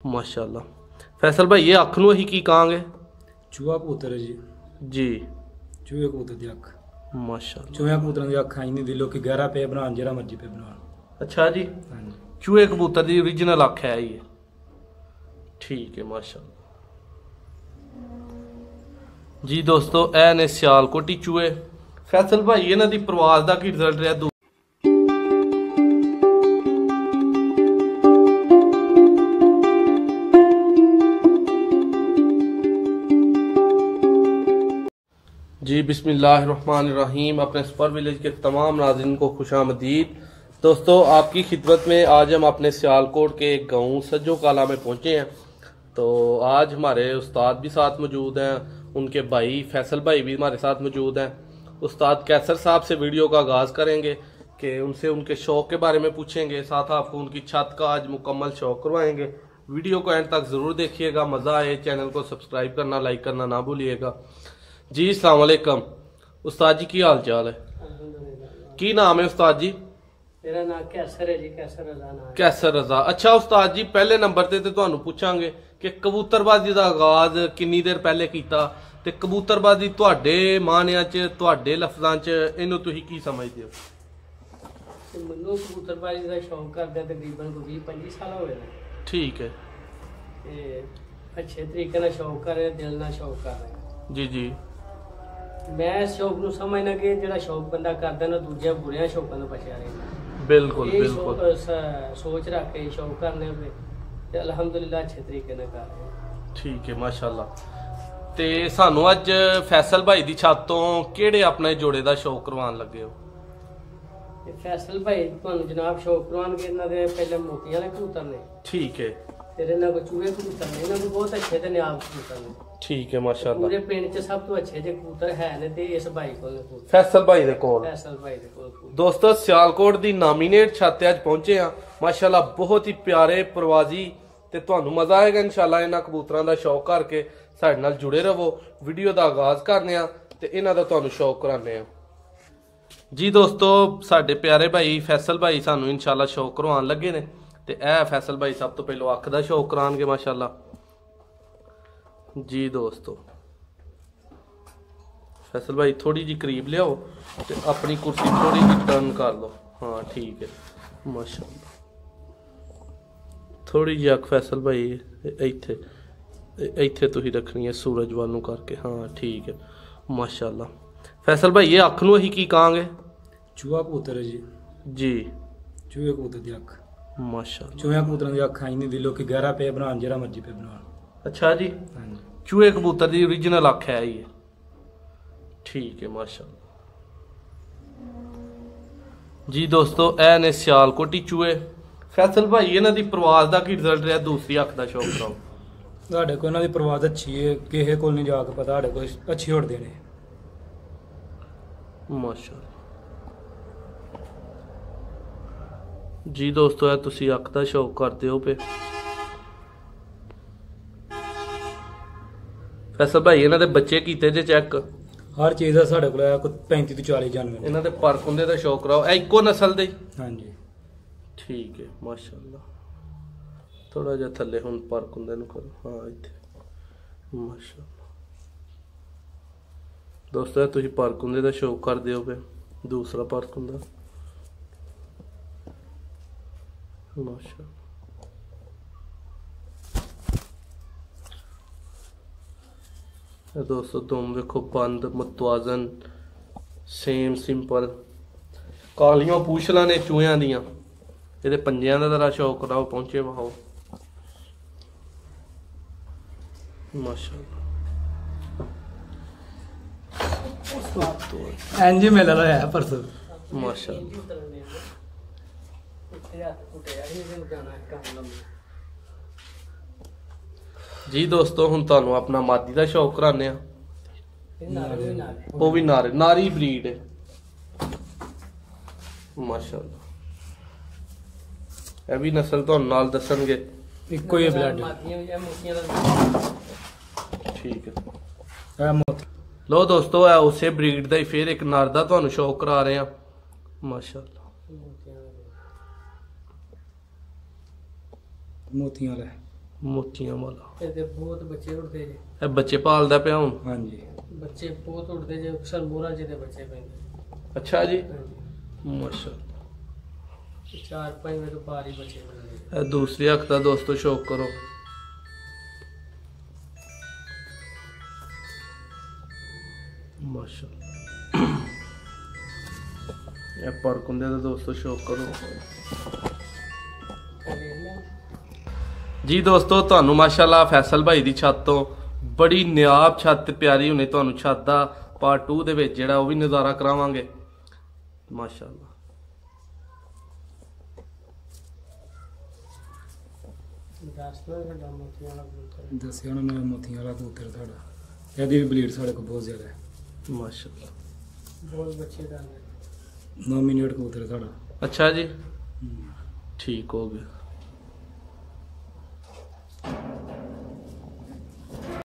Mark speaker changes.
Speaker 1: माशाल्लाह। फैसल भाई ये अख नूं असीं की कहांगे?
Speaker 2: चूहा कबूतर है जी।
Speaker 1: जी
Speaker 2: चूहे कबूतर की अख।
Speaker 1: माशाल्लाह।
Speaker 2: चूहे कबूतर की अख आई नहीं दी लोग 11 पे बनान जरा मर्जी पे बनान।
Speaker 1: अच्छा जी,
Speaker 2: हाँ जी।
Speaker 1: चूहे कबूतर की ओरिजिनल अख है ये, ठीक है माशाल्लाह जी। दोस्तों ए ने सियालकोटी चूहे। फैसल भाई इन्हां दी प्रवास दा की रिजल्ट रहा? जी बिस्मिल्लाहिर्रहमानिर्रहीम। अपने सुपर विलेज के तमाम नाज़रीन को खुशामदीद। दोस्तों आपकी खिदमत में आज हम अपने सियालकोट के एक गाँव सज्जो काला में पहुँचे हैं। तो आज हमारे उस्ताद भी साथ मौजूद हैं, उनके भाई फैसल भाई भी हमारे साथ मौजूद हैं। उस्ताद कैसर साहब से वीडियो का आगाज़ करेंगे कि उनसे उनके शौक़ के बारे में पूछेंगे, साथ आपको उनकी छत का आज मुकम्मल शौक़ करवाएंगे। वीडियो को एंड तक ज़रूर देखिएगा, मज़ा आए। चैनल को सब्सक्राइब करना, लाइक करना ना भूलिएगा जी। अस्सलाम वालेकुम उस्ताद जी, की हाल चाल है? की नाम है उस्ताद जी?
Speaker 3: मेरा नाम कैसर है जी, कैसर रजा नाम है।
Speaker 1: कैसर रजा। अच्छा उस्ताद जी, पहले नंबर ते तुहानू पूछांगे कि कबूतरबाजी का आगाज किन्नी देर पहले कीता ते कबूतरबाजी तुहाडे मानिया च, तुहाडे लफ्जां च इहनू तुसीं की समझदे हो?
Speaker 3: ते मैनू कबूतरबाजी का शौक करदे तकरीबन 20-25 साल हो गए।
Speaker 1: ठीक है
Speaker 3: ते अच्छे तरीके नाल शौक कर रहे, दिल नाल शौक कर रहे
Speaker 1: जी जी।
Speaker 3: मैं इस शौक नू समझना कि जिहड़ा शौक बंदा करदा ना दूजे बुरे शौकों तो बचिया रहे।
Speaker 1: बिल्कुल बिल्कुल।
Speaker 3: सोच रख के शौक करने पे ते अल्हम्दुलिल्लाह अच्छे तरीके नाल कर रहे हैं।
Speaker 1: ठीक है माशाल्लाह। ते सानू अज फैसल भाई दी छत तो केड़े अपने जोड़े दा शौक करवान लगे हो?
Speaker 3: ते फैसल भाई तुहानू जनाब शौक करवान के इन्हां दे पहले मोती वाले कबूतर ने।
Speaker 1: ठीक है।
Speaker 3: फिर इन्हां को चूहे कबूतर ने, इन्हां को बहुत अच्छे ते नायाब कबूतर ने।
Speaker 1: ठीक है माशाल्लाह।
Speaker 3: पूरे पिंड च सब तो अच्छे जे कबूतर है ने ते इस भाई कोल कबूतर,
Speaker 1: फैसल भाई दे कोल।
Speaker 3: फैसल भाई दे कोल कबूतर।
Speaker 1: दोस्तों सियालकोट दी नामिनेट छत अज पहुंचे हैं माशाल्लाह। बहुत ही प्यारे प्रवाजी ते तुहानू मजा आएगा इंशाल्लाह। इन्हां कबूतरां दा शौक करके साडे नाल जुड़े रहो। वीडियो दा आगाज करने आ ते इन्हां दा तुहानू शौक कराने आ जी। दोस्तों साडे प्यारे भाई फैसल भाई सानू इंशाल्लाह शौक करवान लगे ने ते ए फैसल भाई सब तो पहलो अख दा शौक करानगे माशाल्लाह जी। दोस्तों फैसल भाई थोड़ी जी करीब लियाओ ते अपनी कुर्सी थोड़ी जी टर्न कर लो। हाँ ठीक है माशाल्लाह। थोड़ी जी अख फैसल भाई इत्थे इत्थे तुसीं रखनी है सूरज वाल नूं करके। हाँ ठीक है माशाल्लाह। फैसल भाई ये अख नूं असीं की कहांगे?
Speaker 2: चूहा कबूतर है जी।
Speaker 1: जी
Speaker 2: चूहे कबूतर की अख
Speaker 1: माशाल्लाह।
Speaker 2: चूहे कबूतर की अख आई नहीं दी लोग 11 पे बनान जरा मर्जी पे बनान।
Speaker 1: अच्छा जी,
Speaker 2: हाँ जी।
Speaker 1: चूहे कबूतर की ओरिजिनल अख है ये, ठीक है माशाल्लाह जी। दोस्तों ए ने सियालकोटी चूहे। फैसल भाई इन्हां दी प्रवास दा की रिजल्ट रहा? दूसरी अख दा शौक कराओ।
Speaker 2: साढ़े को इन्हां दी प्रवास अच्छी है, किसे कोल नहीं जाके पता, साढ़े को अच्छी उड़दे ने
Speaker 1: माशाल्लाह जी। दोस्तों तुसी अख दा शौक करते हो पे। फैसल भाई इन्हां दे बच्चे कीते जे चेक?
Speaker 2: हर चीज़ का साढ़े को 35 तो 40 जानवर ने।
Speaker 1: इन्हां दे पर कुंदे दा शौक कराओ। ए इक्को नस्ल दे?
Speaker 2: हाँ जी।
Speaker 1: ठीक है माशाल्लाह। थोड़ा जिहा थल्ले हुण पर कुंदे नूं करो। हाँ इत्थे माशाल्लाह। दोस्तों तुसीं पर कुंदे दा शौक करदे हो पे। दूसरा पर कुंदा माशाल्लाह। दोस्तों तुम देखो बंद मतवाजन सेम सिंपल कालियां पूछला ने चूहियां दियां। ये पंजियां दा जरा शौक कराओ, पहुंचे वहाओ माशाल्लाह।
Speaker 2: एनजी मेला है परसों
Speaker 1: माशाल्लाह जी। दोस्तों हुण तुहानू अपना मादी दा शौक कराने आ। वो भी नारे नारी ब्रीड है माशाल्लाह। ਇਹ ਵੀ ਨਸਲ ਤੁਹਾਨੂੰ ਨਾਲ ਦੱਸਣਗੇ।
Speaker 2: ਇੱਕੋ ਹੀ ਬਲੱਡ
Speaker 1: ਠੀਕ ਹੈ। ਲੋ ਦੋਸਤੋ ਹੈ ਉਸੇ ਬਰੀਡ ਦਾ ਹੀ ਫਿਰ ਇੱਕ ਨਰ ਦਾ ਤੁਹਾਨੂੰ ਸ਼ੌਕ ਕਰਾ ਰਹੇ ਆ ਮਾਸ਼ਾਅੱਲਾ।
Speaker 2: मोतियां वाला
Speaker 1: ਮੋਤੀਆਂ ਵਾਲਾ
Speaker 3: ਇਹਦੇ ਬਹੁਤ ਬੱਚੇ ਉੱਡਦੇ ਜੇ
Speaker 1: ਇਹ ਬੱਚੇ ਪਾਲਦਾ ਪਿਆ ਹੁਣ
Speaker 2: ਹਾਂਜੀ
Speaker 3: ਬੱਚੇ ਬਹੁਤ ਉੱਡਦੇ ਜੇ ਅਕਸਰ ਮੋਹਰਾਂ ਜਿਹਦੇ ਬੱਚੇ ਪੈਂਦੇ
Speaker 1: ਅੱਛਾ ਜੀ
Speaker 3: ਹਾਂਜੀ
Speaker 1: ਮਾਸ਼ਾਅੱਲਾ
Speaker 3: 4-5 ਵਜੇ ਤੋਂ ਪਾਰ ਹੀ ਬੱਚੇ ਉੱਡਦੇ
Speaker 1: ਇਹ ਦੂਸਰੀ ਅੱਖ ਦਾ ਦੋਸਤੋ ਸ਼ੌਕ ਕਰੋ ਮਾਸ਼ਾਅੱਲਾ ਇਹ ਪਰ ਕੁੰਦੇ ਦਾ ਦੋਸਤੋ ਸ਼ੌਕ ਕਰੋ ਜੀ ਦੋਸਤੋ ਤੁਹਾਨੂੰ ਮਾਸ਼ਾਅੱਲਾ ਫੈਸਲ ਭਾਈ ਦੀ ਛੱਤ ਤੋਂ ਬੜੀ ਨਿਆਬ ਛੱਤ ਪਿਆਰੀ ਹੁਣੇ ਤੁਹਾਨੂੰ ਛੱਤ ਦਾ ਪਾਰਟ 2 ਦੇ ਵਿੱਚ ਜਿਹੜਾ ਉਹ ਵੀ ਨਜ਼ਾਰਾ ਕਰਾਵਾਂਗੇ ਮਾਸ਼ਾਅੱਲਾ
Speaker 2: ਦੱਸਿਆ ਉਹਨਾਂ ਨੇ ਮੋਤੀਆਂ ਵਾਲਾ ਕਬੂਤਰ ਸਾਡਾ ਇਹਦੀ ਵੀ ਬਲੀਡ ਸਾਡੇ ਕੋਲ ਬਹੁਤ ਜ਼ਿਆਦਾ ਹੈ
Speaker 1: ਮਾਸ਼ਾਅੱਲਾ
Speaker 3: ਬਹੁਤ ਬੱਚੇ ਦਾ
Speaker 2: ਨੋਮੀਨੇਟ ਕਬੂਤਰ ਸਾਡਾ
Speaker 1: ਅੱਛਾ ਜੀ ਠੀਕ ਹੋ ਗਿਆ